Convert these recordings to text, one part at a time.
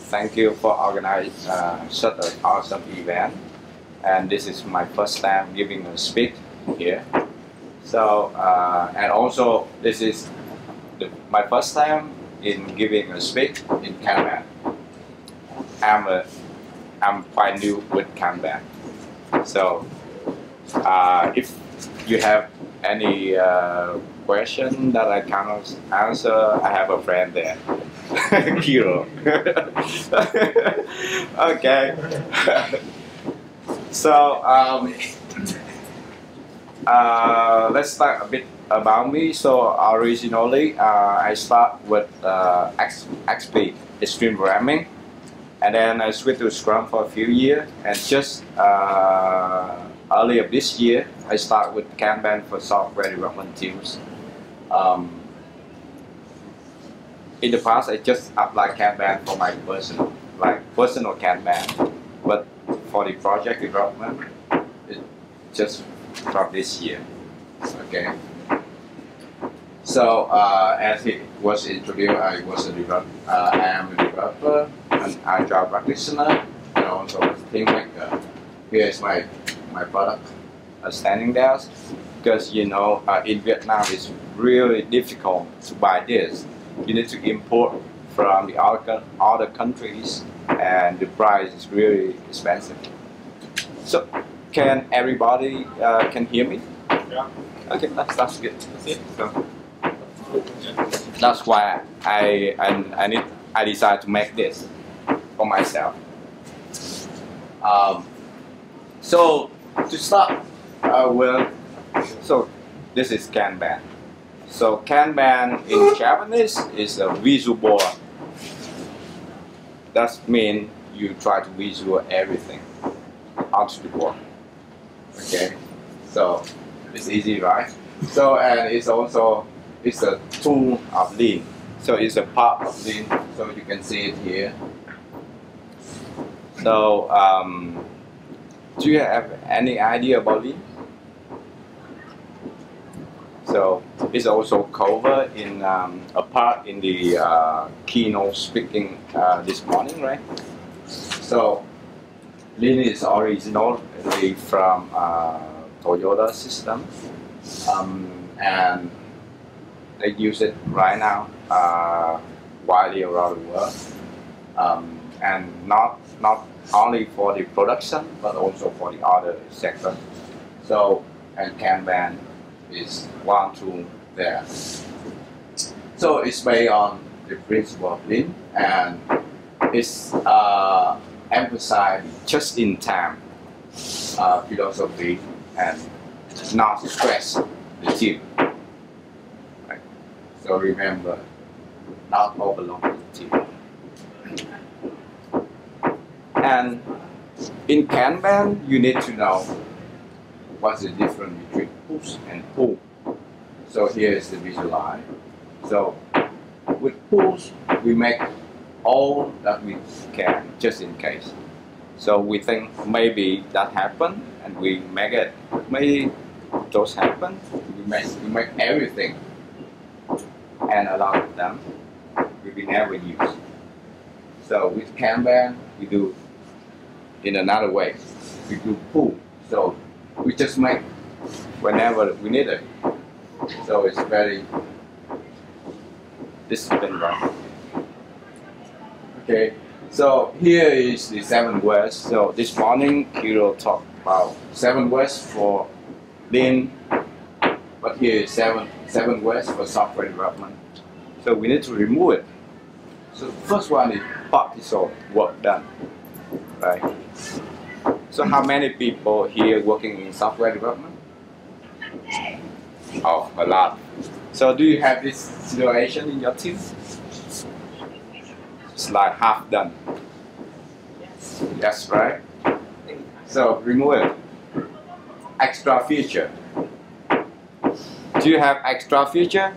Thank you for organizing such an awesome event. And this is my first time giving a speech here. So, and also this is my first time in giving a speech in Kanban. I'm quite new with Kanban. So, if you have any question that I cannot answer, I have a friend there. Hero. Okay. So let's start a bit about me. So originally I start with XP Extreme Programming, and then I switched to Scrum for a few years, and just earlier this year I start with Kanban for software development teams. In the past, I just applied Kanban for my personal Kanban, but for the project development, it just from this year. Okay. So as it was introduced, I am a developer, an agile practitioner, and also a team maker. Here is my product standing there, because you know in Vietnam it's really difficult to buy this. You need to import from the other countries, and the price is really expensive. So, can everybody can hear me? Yeah. Okay, that's good. So, that's why I decided to make this for myself. So to start so this is Kanban. So Kanban in Japanese is a visual board. That means you try to visual everything onto the board. Okay, so it's easy, right? So and it's a tool of Lean. So it's a part of Lean. So you can see it here. So do you have any idea about Lean? So it's also covered in a part in the keynote speaking this morning, right? So Lean is originally from Toyota system, and they use it right now widely around the world, and not only for the production but also for the other sector. So and Kanban is one tool there. So it's based on the principle of Lean, and it's emphasize just-in-time philosophy and not stress the team. Right? So remember, not overload the team. And in Kanban, you need to know what's the difference between push and pull. So here is the visualize. So with push, we make all that we can just in case. So we think maybe that happened and we make it. Maybe those happen, we make everything, and a lot of them we will never use. So with Kanban, we do in another way. We do pull. So we just make whenever we need it. So it's very disciplined, right? Okay, so here is the 7 words. So this morning, Kiro talked about 7 words for Lean, but here is seven words for software development. So we need to remove it. So the first one is partial work done, right? So how many people here working in software development? Oh, a lot. So do you have this situation in your team? It's like half done. Yes, right? So remove it. Extra feature. Do you have extra feature?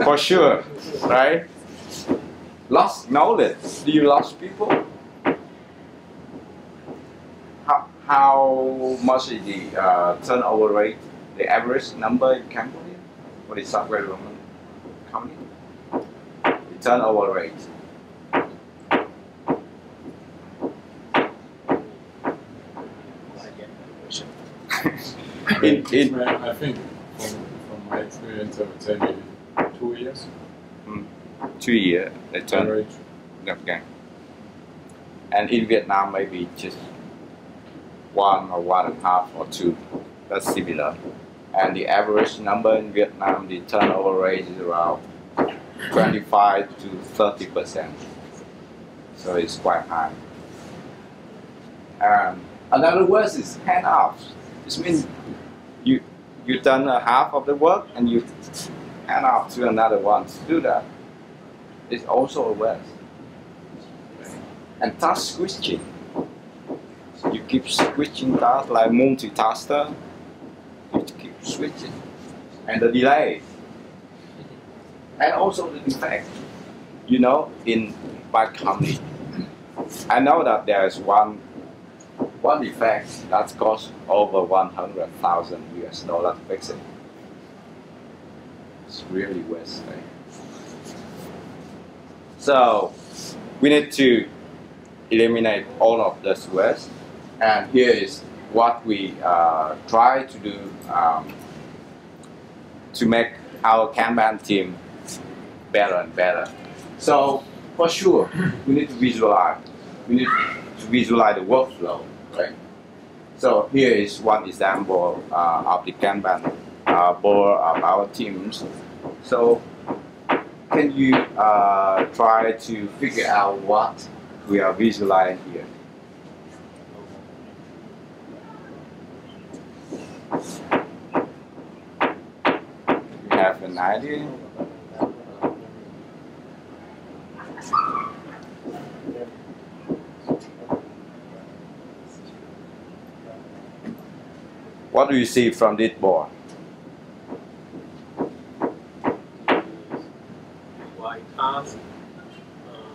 For sure, right? Lost knowledge. Do you lose people? How much is the turnover rate, the average number in company for the software development company? turnover rate. I think from my experience, I would say maybe 2 years. 2 years. Average. Okay. And in Vietnam, maybe just 1 or 1.5 or 2. That's similar. And the average number in Vietnam, the turnover rate is around 25 to 30%. So it's quite high. Another word is hand off. This means you done half of the work and you hand off to another one to do that. It's also a word. And task switching. You keep switching tasks like multitasker. You keep switching. And the delay. And also the defect. You know, in my company, I know that there is one defect that costs over 100,000 US dollars to fix it. It's really worth it. So we need to eliminate all of this waste. And here is what we try to do to make our Kanban team better and better. So for sure, we need to visualize. We need to visualize the workflow, right? So here is one example of the Kanban board of our teams. So can you try to figure out what we are visualizing here? You have an idea? What do you see from this board? Task.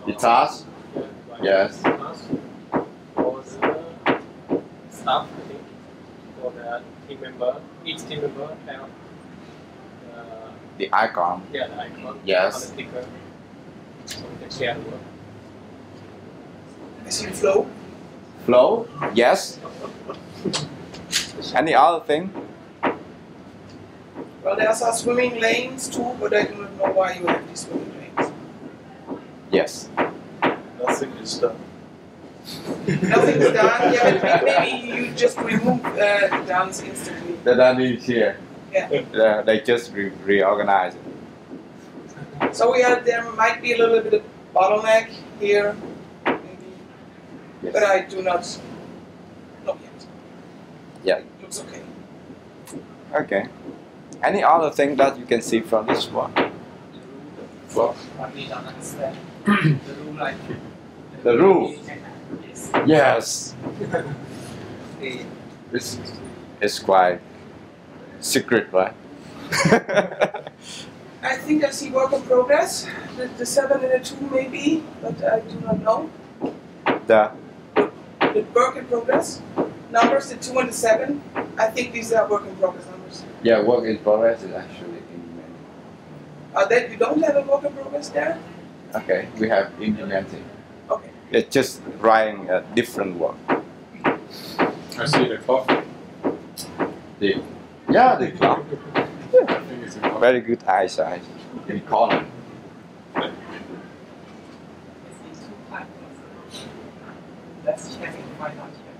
The task? Yes. Task for the staff, I think, for the team member. Each team member have The icon. yeah, the icon Yes. on the sticker, so we can share the work. I see flow. Flow? Yes. Any other thing? Well, there are swimming lanes too, but I do not know why you have these swimming lanes. Yes. Nothing is done. Nothing's done. Yeah, but maybe you just remove the dance instantly. The done is here. Yeah. They just reorganize it. So there might be a little bit of bottleneck here, maybe, Yes. but I do not yet. Yeah. It looks okay. Okay. Any other thing that you can see from this one? Well, What we don't understand. The rule like the rule. Yes. Yes. It's quite secret, right? I think I see work in progress. The 7 and the 2 maybe, but I do not know. The The work in progress numbers, the 2 and the 7. I think these are work in progress numbers. yeah, work in progress is actually implemented. That you don't have a work in progress there? Okay, we have implemented. Okay. It's just writing a different work. I see the clock. Yeah, the clock. I think it's a clock. Very good eyesight in column. Let's check and find out here.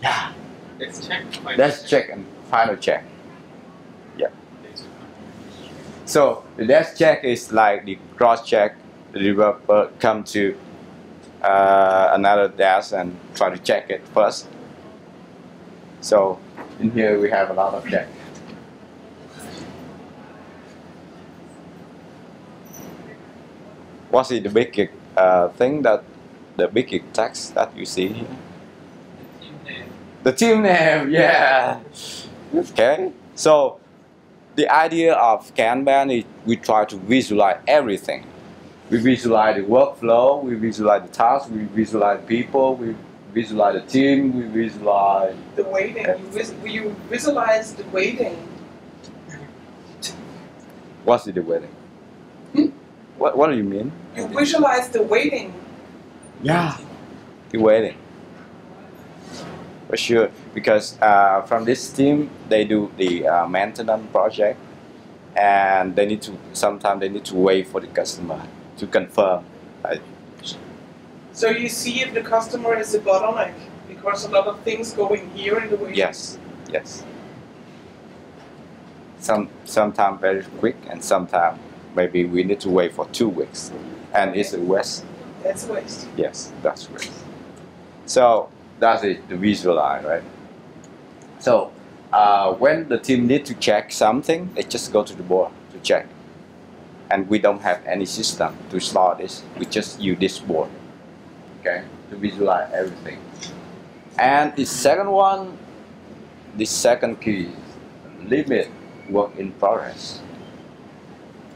Yeah. Let's check. Let's check and final check. Yeah. So the dash check is like the cross check. The developer come to another dash and try to check it first. So in here we have a lot of check. What is the big thing that the big text that you see here? The team name, yeah. Okay. So the idea of Kanban is we try to visualize everything. We visualize the workflow, we visualize the tasks, we visualize people, we visualize the team, we visualize The weighting. You visualize the weighting. what's the wedding? What do you mean? You visualize the waiting. Yeah, the waiting. For sure, because from this team they do the maintenance project, and they need to sometimes they need to wait for the customer to confirm. Right? So you see if the customer is a bottleneck because a lot of things going here in the waiting. Yes, yes. Sometimes very quick, and sometimes maybe we need to wait for 2 weeks, and it's a waste. That's waste. Yes, that's waste. So that's it, the visualize, right? So when the team need to check something, they just go to the board to check, and we don't have any system to store this. We just use this board, okay, to visualize everything. And the second one, the second key, limit work in progress.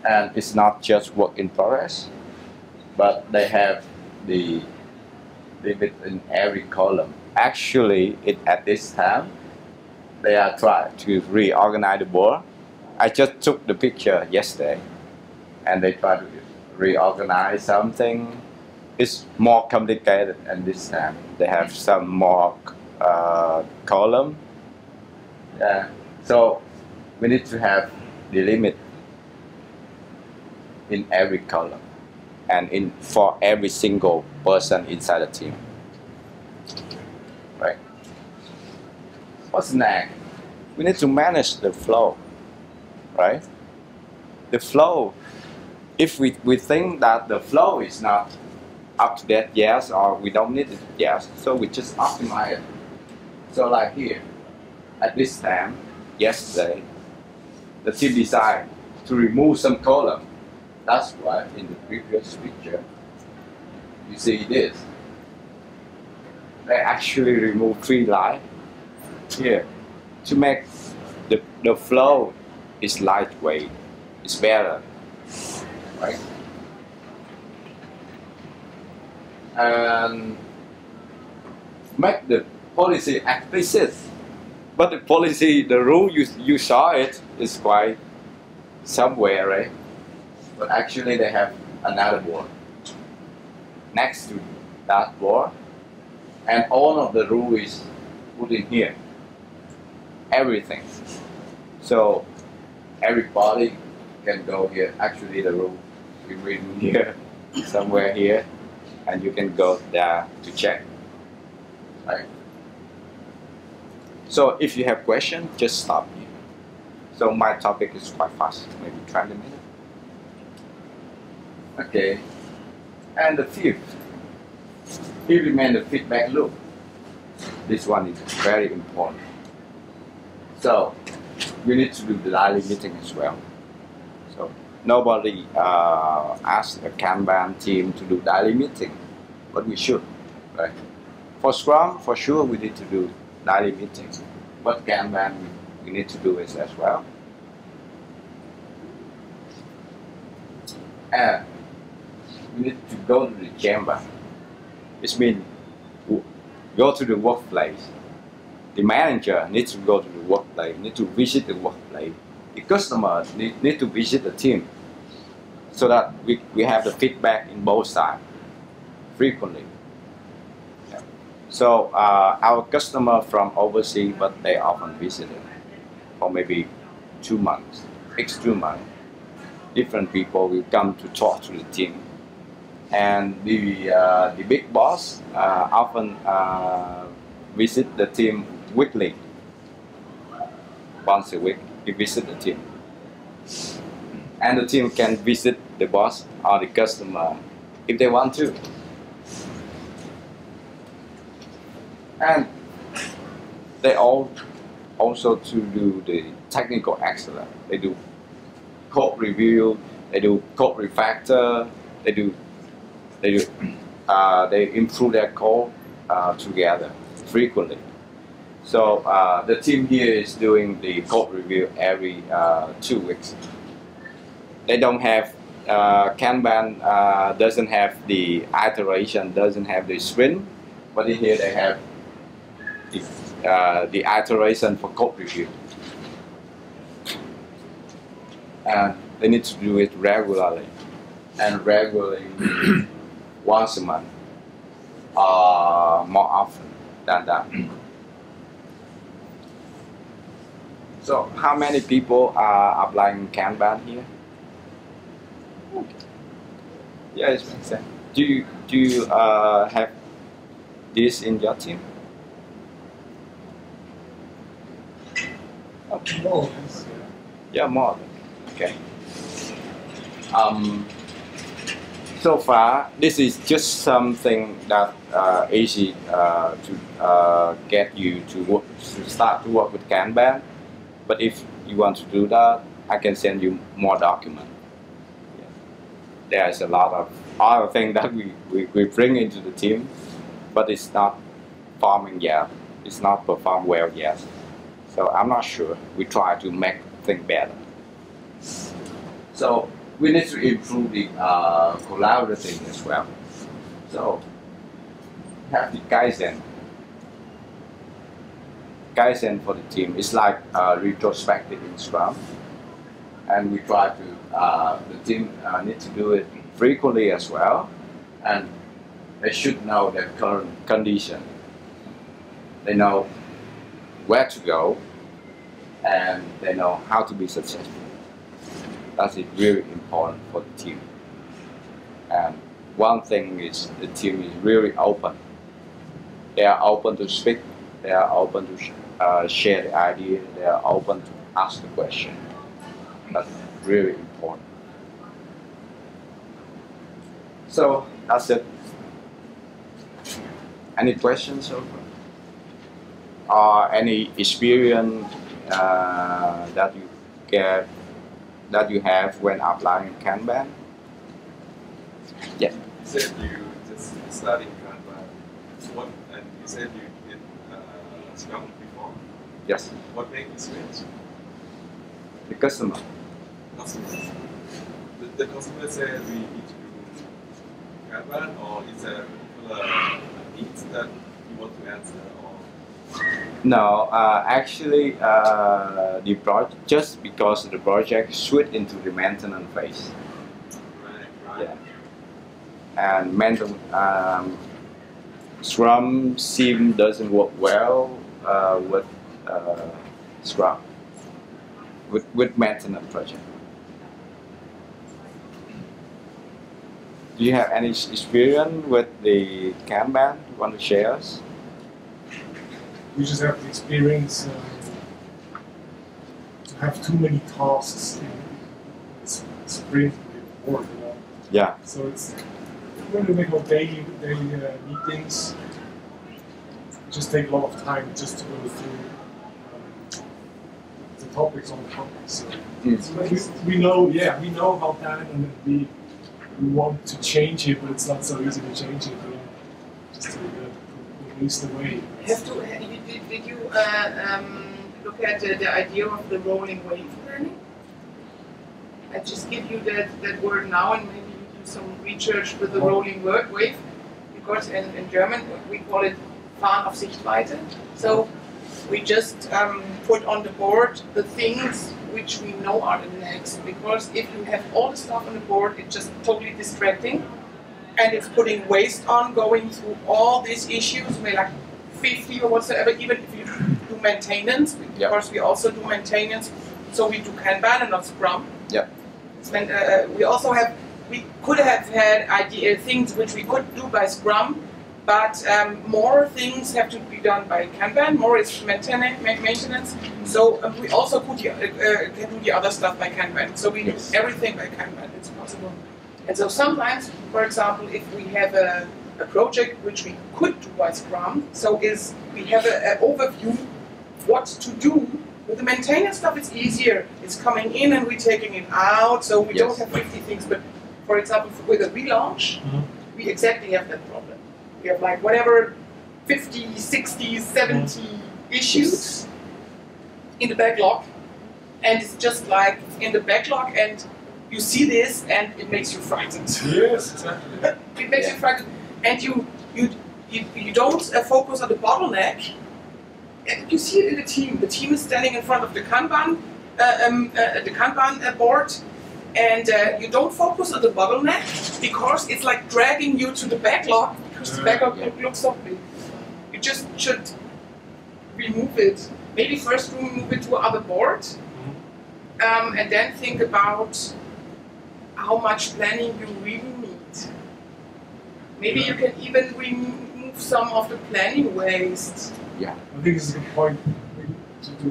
And it's not just work in progress, but they have the limit in every column. Actually, at this time, they are trying to reorganize the board. I just took the picture yesterday, and they try to reorganize something. It's more complicated, and this time they have some more column. Yeah. So we need to have the limit in every column, and for every single person inside the team. Right. What's next? We need to manage the flow. Right. The flow. If we think that the flow is not up to date, yes, or we don't need it, yes, so we just optimize it. So like here, at this time, yesterday, the team decided to remove some column. That's why in the previous picture, you see this. They actually remove 3 lines here to make the flow is lightweight, it's better, right? And make the policy explicit. But the policy, the rule, you saw it is quite somewhere, right? But actually they have another board next to that board, and all of the rule is put in here. Everything. So everybody can go here. Actually the rule is written here, somewhere here, and you can go there to check. Right? So if you have questions, just stop here. So my topic is quite fast, maybe 20 minutes. Okay. And the fifth, implement the feedback loop. This one is very important. So we need to do the daily meeting as well. So nobody asked the Kanban team to do daily meeting, but we should, right? For Scrum, for sure, we need to do daily meetings. But Kanban, we need to do it as well. And we need to go to the chamber. It means go to the workplace. The manager needs to go to the workplace, need to visit the workplace. The customer need to visit the team, so that we have the feedback in both sides frequently. Yeah. So our customer from overseas, but they often visit it for maybe 2 months, 2 months. Different people will come to talk to the team, and the big boss often visit the team weekly. Once a week, he visit the team, and the team can visit the boss or the customer if they want to. And they also to do the technical excellence. They do code review, they do code refactor, they improve their code together frequently. So the team here is doing the code review every 2 weeks. They don't have Kanban doesn't have the iteration, doesn't have the sprint, but in here they have the iteration for code review. And they need to do it regularly. and regularly once a month, more often than that. So how many people are applying Kanban here? Okay. Yeah, it makes sense. Do you have this in your team? Okay. No. Yeah, more. Okay. So far, this is just something that easy to get you to start to work with Kanban. But if you want to do that, I can send you more documents. Yeah. There's a lot of other things that we bring into the team, but it's not performing yet. It's not performed well yet. So I'm not sure. We try to make things better. So we need to improve the collaborating as well. So have the Kaizen. Kaizen for the team is like retrospective in Scrum, and we try to the team need to do it frequently as well, and they should know their current condition. They know where to go, and they know how to be successful. That's really important for the team. And one thing is the team is really open. They are open to speak. They are open to share the idea. They are open to ask the question. That's really important. So that's it. Any questions so far? Any experience that you get, that you have when applying Kanban? Yes. You said you just studied Kanban. What, and you said you did Scrum before. Yes. What made you switch? The customer. Customers. The customer said we need to do Kanban, or is there a particular needs that you want to answer? No, actually, the project, just because the project switched into the maintenance phase. Right. Yeah. And Scrum doesn't work well with Scrum, with maintenance project. Do you have any experience with the Kanban? You want to share us? We just have the experience to have too many tasks in sprint work. You know? Yeah. So it's when we make our daily meetings, it just take a lot of time just to go through the topics on the topics. So we know about that, and we want to change it, but it's not so easy to change it. You know? Just to release the way. Did you look at the idea of the rolling wave learning? I just give you that word now, and maybe you do some research with the rolling wave, because in German we call it Fahren auf Sichtweite. So we just put on the board the things which we know are the next, because if you have all the stuff on the board, it's just totally distracting, and it's putting waste on going through all these issues, maybe like 50 or whatsoever, even if you do maintenance, because we also do maintenance, so we do Kanban and not Scrum. Yeah. And we could have had things which we could do by Scrum, but more things have to be done by Kanban, more is maintenance, so we also can do the other stuff by Kanban. So we do everything by Kanban, it's possible. And so sometimes, for example, if we have a project which we could do by Scrum, so we have an overview of what to do. With the maintenance stuff, it's easier. It's coming in and we're taking it out, so we don't have 50 things. But for example, with a relaunch, we exactly have that problem. We have like whatever 50, 60, 70 issues in the backlog, and it's just like in the backlog, and you see this and it makes you frightened. Yes, exactly. It makes you frightened, and you don't focus on the bottleneck. And you see it in the team. The team is standing in front of the Kanban board, and you don't focus on the bottleneck because it's like dragging you to the backlog because the backlog looks so big. You just should remove it. Maybe first remove it to other board, and then think about how much planning you really need. Maybe you can even remove some of the planning waste. Yeah. I think this is a good point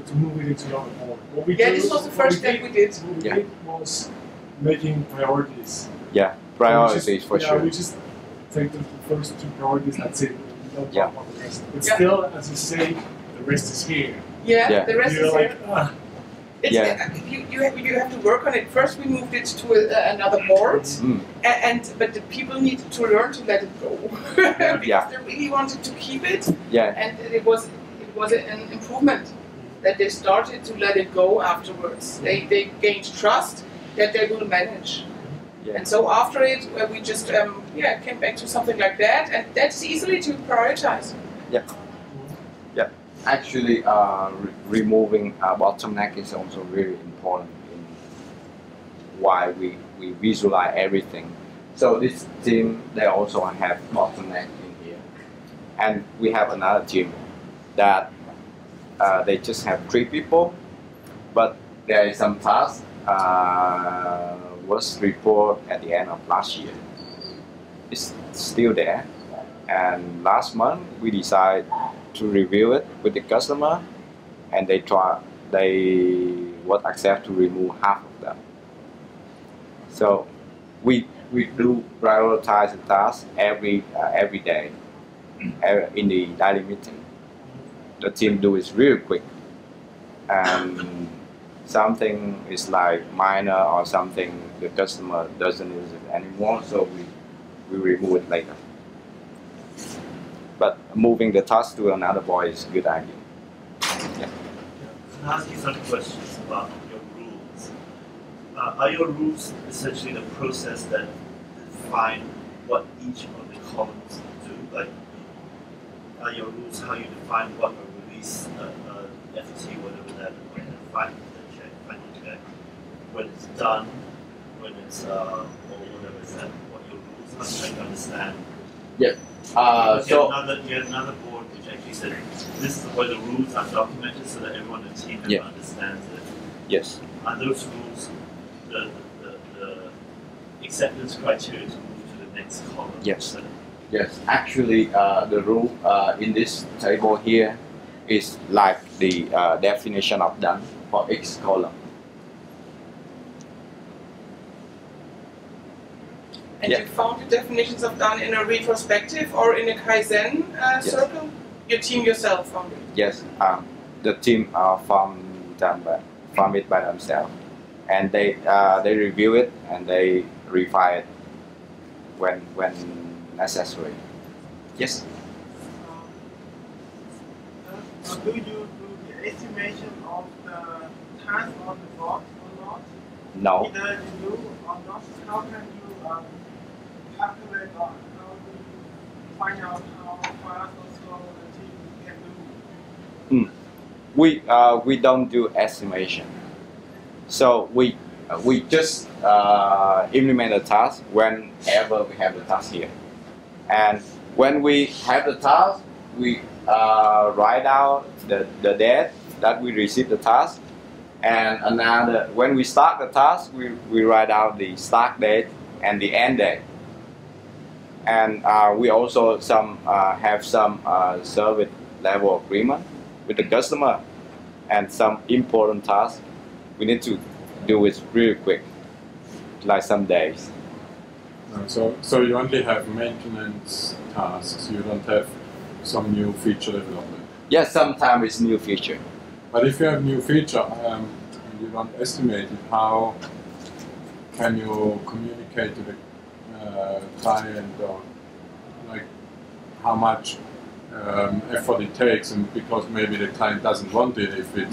to move it into another board. What we This was the first step we did. What we did was making priorities. Yeah, priorities for yeah, sure. we just take the first two priorities, that's it. We don't Yeah. talk about the rest. But still, as you say, the rest is here. Yeah, the rest You're is like, here. You have to work on it. First, we moved it to another board, but the people needed to learn to let it go because they really wanted to keep it. Yeah. And it was an improvement that they started to let it go afterwards. They gained trust that they will manage. Yeah. And so after it, we just came back to something like that, and that's easily to prioritize. Yeah. Yeah. Actually, removing bottleneck is also really important in why we visualize everything. So this team, they also have bottleneck in here, and we have another team that they just have 3 people, but there is some task was reported at the end of last year. It's still there, and last month we decided to review it with the customer, and they would accept to remove half of them. So we do prioritize the task every day in the daily meeting. The team do it really quick, and something is like minor or something the customer doesn't use it anymore, so we remove it later. But moving the task to another board is a good idea. Yeah. Can I ask you some questions about your rules? Are your rules essentially the process that define what each of the columns do? Like, are your rules how you define what a release, FT, whatever that, when the final check, when it's done, when it's or whatever is that? What your rules are? I'm trying to understand. Yeah. You had another board which actually said this is where the rules are documented so that everyone in the team understands it. Yes. Are those rules the acceptance criteria to move to the next column? Yes. Yes. Actually, the rule in this table here is like the definition of done for each column. And you found the definitions of done in a retrospective or in a Kaizen circle? Your team yourself found it? Yes, the team found it by themselves, and they review it and they refine it when necessary. Yes. Do you do the estimation of the task on the board or not? No. Either you do or not. How can you calculate or how do you find out how fast also the team can do? We don't do estimation. So we just implement the task whenever we have the task here, and when we have the task, we write out the date that we receive the task, and when we start the task, we write out the start date and the end date. And we also have some service level agreement with the customer, and some important tasks we need to do it really quick, like some days. So you only have maintenance tasks, you don't have some new feature development? Yes, sometimes it's new feature. But if you have new feature and you don't estimate it, how can you communicate to the client, or like how much effort it takes, and because maybe the client doesn't want it if it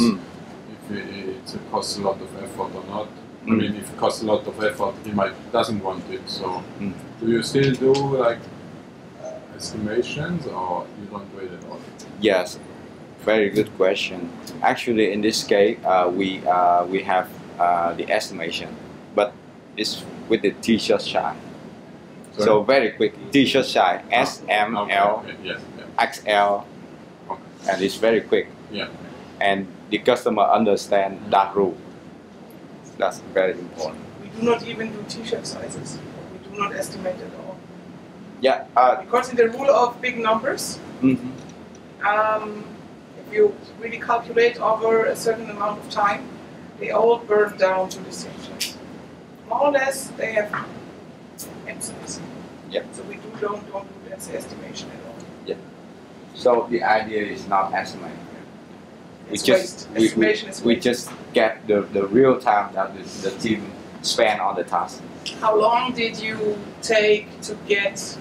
costs a lot of effort or not. I mean, if it costs a lot of effort, he doesn't want it. So, do you still do like estimations, or you don't do it at all? Yes, very good question. Actually, in this case, we have the estimation, but is with the t-shirt size. Sorry? So very quick, t-shirt size S, M, Okay, L, okay, yes, XL, okay. and it's very quick. Yeah. And the customer understand that rule. That's very important. We do not even do t-shirt sizes. We do not estimate at all. Yeah. Because in the rule of big numbers, Mhm. if you really calculate over a certain amount of time, they all burn down to the same size. More or less, they have M size. Yeah. So we don't do that estimation at all. Yeah. So the idea is not estimating. It's waste. Estimation is we waste. just get the real time that the team spend on the task. How long did you take to get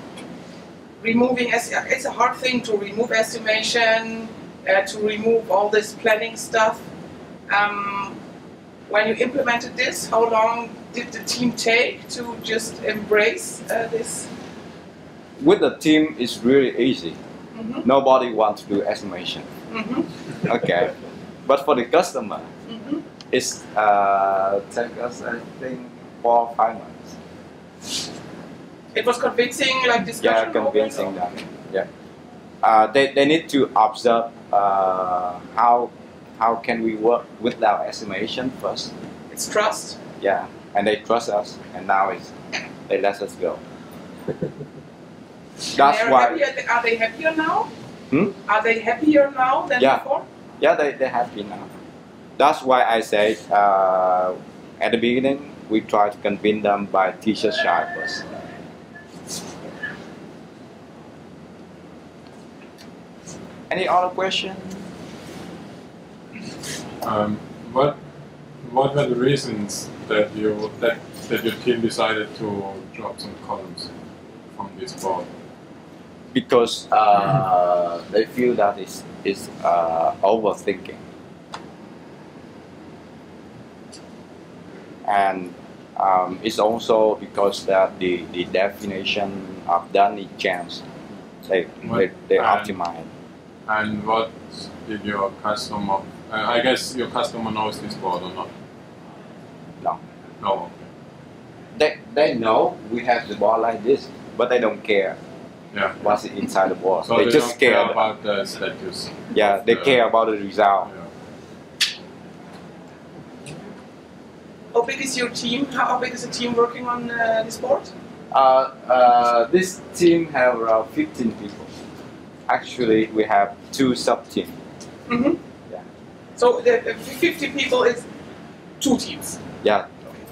removing? It's a hard thing to remove estimation, to remove all this planning stuff. When you implemented this, how long did the team take to just embrace this? With the team, it's really easy. Mm-hmm. Nobody wants to do estimation. Mm-hmm. Okay, but for the customer, Mm-hmm. it's take us I think 4 or 5 months. It was convincing, like discussion. Yeah, convincing them. Yeah, they need to observe how can we work without estimation first. It's trust. Yeah, and they trust us, and now they let us go. That's They're why. happier. Are they happier now? Hmm? Are they happier now than Yeah. before? Yeah, they're happy now. That's why I said at the beginning we try to convince them by t-shirt shy first. Any other question? What were the reasons that your team decided to drop some columns from this board? Because they feel that it's overthinking, and it's also because that the definition of done is changed. They optimize. And what did your customer? I guess your customer knows this board or not? No, No. Okay. they know we have the board like this, but they don't care Yeah. what's inside the board. So they just don't care care about the status. Yeah, they of care about the result. Yeah. How big is your team? How big is the team working on this board? This team have around 15 people. Actually, we have 2 sub-teams. Mm-hmm. Yeah. So the 50 people is 2 teams. Yeah,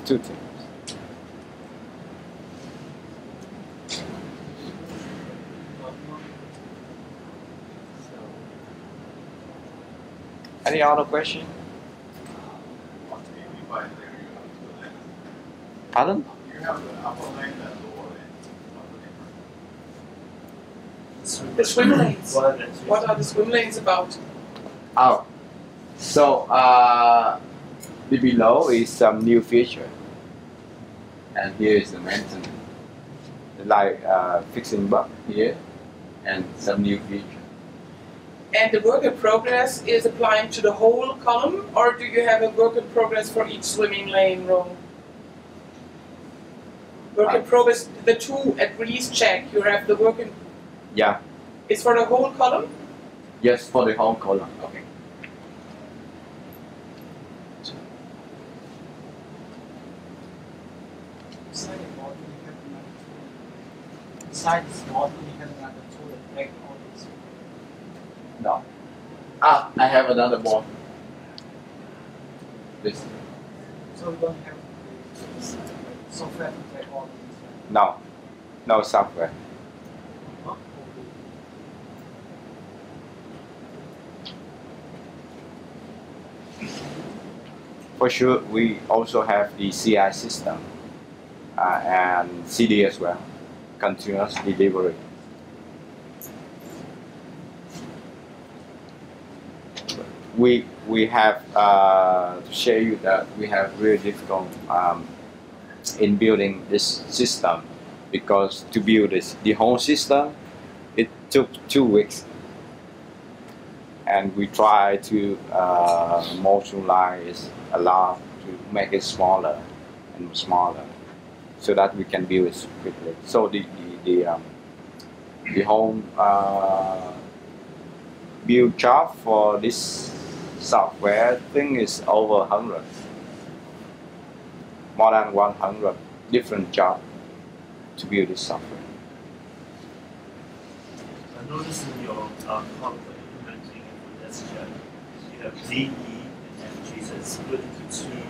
2 teams. Any other question? What do you mean by there? Pardon? You have the upper lane and lower lane. The swim lanes. What What are the swim lanes about? Oh, so the below is some new feature, and here is the maintenance, like fixing bug here, and some new feature. And the work in progress is applying to the whole column, or do you have a work in progress for each swimming lane row? Work in progress, the 2 at release check, you have the work in, Yeah, it's for the whole column? yes, for the whole column. Okay. Inside this model, you have another tool that break all this. No. Ah, I have another board. This. So you don't have this software to track all these. No, no software. Huh? For sure, we also have the CI system and CD as well, continuous delivery. We have to share you that we have really difficult in building this system, because to build the whole system, it took 2 weeks, and we try to modularize a lot to make it smaller and smaller. so that we can build it quickly. So the whole build job for this software thing is over 100, more than 100 different jobs to build this software. I noticed in your column for implementing with SGI, you have DE and MG, so it's split into two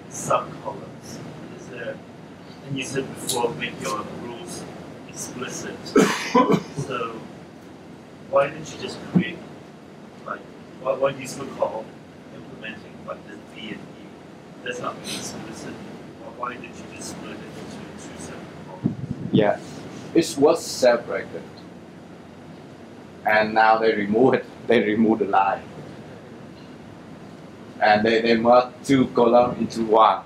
sub-columns. Is there, and you said before, make your rules explicit. So why didn't you just create, like, why do you still call implementing like the D and E? That's not really explicit. Why did you just split it into two separate columns? Yeah, it was separated, and now they remove it. They remove the line, and they merge two columns into one.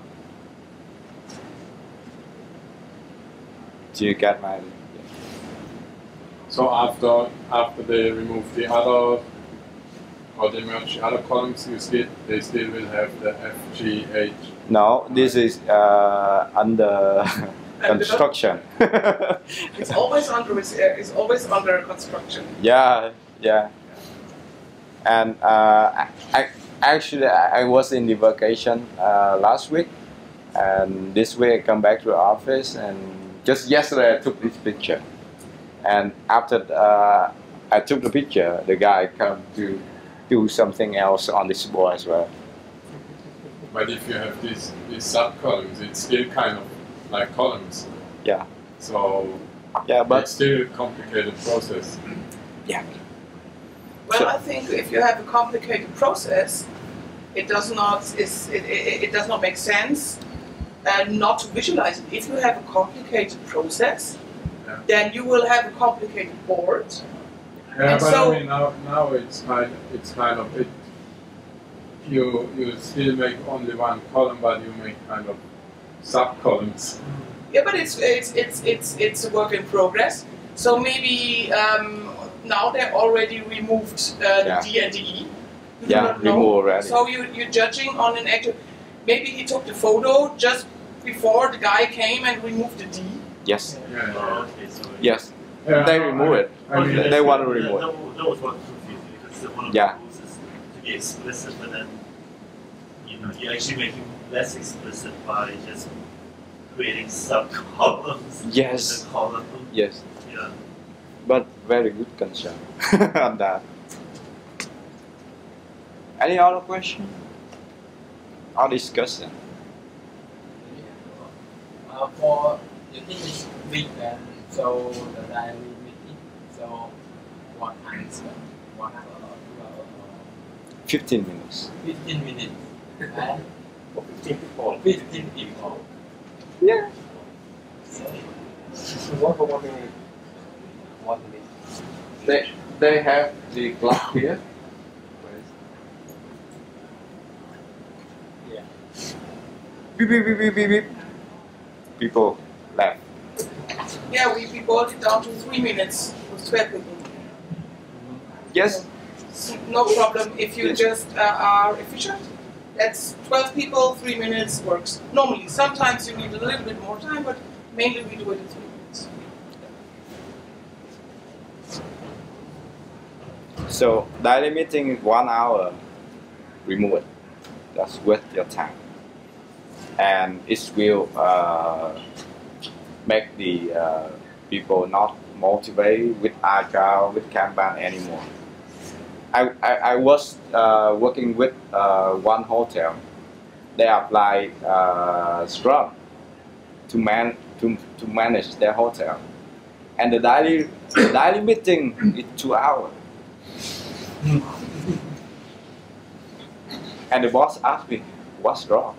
Do you get my? So after they remove the other, or they merge the other columns, they still will have the FGH. No, this is under construction. It's always under construction. Yeah, yeah. And actually, I was in the vacation last week, and this week I come back to the office, and just yesterday I took this picture. And after I took the picture, the guy come to do something else on this board as well. But if you have these sub-columns, it's still kind of like columns. Yeah. So yeah, but it's still a complicated process. Yeah. Well, I think if you have a complicated process, it does not make sense not to visualize it. If you have a complicated process, then you will have a complicated board. Yeah, and but so, I mean now it's kind of it. You still make only one column, but you make kind of sub columns. yeah, but it's a work in progress. So maybe now they already removed the D and the E. You do not know. remove already. So you're judging on an actual. Maybe he took the photo just before the guy came and removed the D. Yes. Yeah. Oh, okay, so Yes. Yeah, They remove it. I mean, They want to remove it. That was what confused me, because one of the rules is to be explicit, but then you're actually making less explicit by just creating sub-columns. Yes. In the column. Yes. Yeah. But very good concern on that. Any other question or discussion? For the thing is big, and so the daily meeting, so what answer? 1 hour or 2 hours? 15 minutes. 15 minutes. And For 15 people. 15 people. Yeah. What for 1 minute? 1 minute. They have the clock here. Yeah. Beep, beep, beep, beep, beep, beep. People left. Yeah, we brought it down to 3 minutes with 12 people. Yes. No problem if you just are efficient. That's 12 people, 3 minutes works. Normally, sometimes you need a little bit more time, but mainly we do it in 3 minutes. So daily meeting is 1 hour. Remove it. That's worth your time, and it will make the people not motivated with Agile, with Kanban anymore. I was working with one hotel. They apply Scrum to manage their hotel, and the daily meeting is 2 hours. And the boss asked me, "What's wrong?"